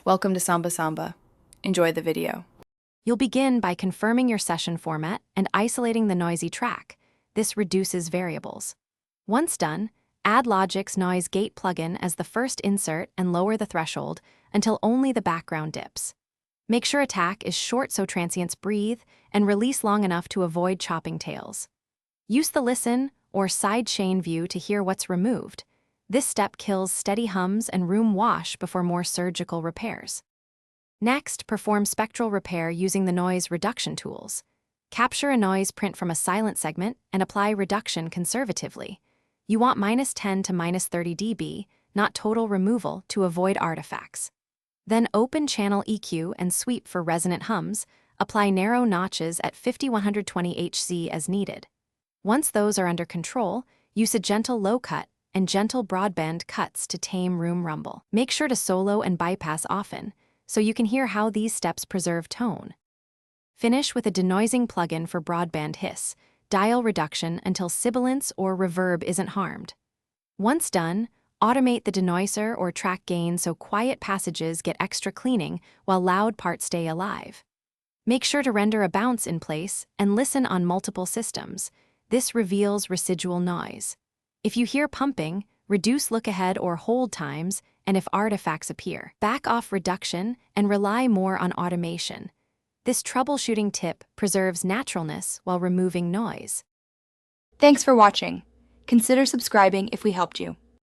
Welcome to Samba Samba. Enjoy the video. You'll begin by confirming your session format and isolating the noisy track. This reduces variables. Once done, add Logic's Noise Gate plugin as the first insert and lower the threshold until only the background dips. Make sure attack is short so transients breathe and release long enough to avoid chopping tails. Use the listen or side chain view to hear what's removed. This step kills steady hums and room wash before more surgical repairs. Next, perform spectral repair using the noise reduction tools. Capture a noise print from a silent segment and apply reduction conservatively. You want -10 to -30 dB, not total removal, to avoid artifacts. Then open channel EQ and sweep for resonant hums. Apply narrow notches at 50-120 Hz as needed. Once those are under control, use a gentle low cut and gentle broadband cuts to tame room rumble. Make sure to solo and bypass often, so you can hear how these steps preserve tone. Finish with a denoising plugin for broadband hiss. Dial reduction until sibilance or reverb isn't harmed. Once done, automate the denoiser or track gain so quiet passages get extra cleaning while loud parts stay alive. Make sure to render a bounce in place and listen on multiple systems. This reveals residual noise. If you hear pumping, reduce look-ahead or hold times, and if artifacts appear, back off reduction and rely more on automation. This troubleshooting tip preserves naturalness while removing noise. Thanks for watching. Consider subscribing if we helped you.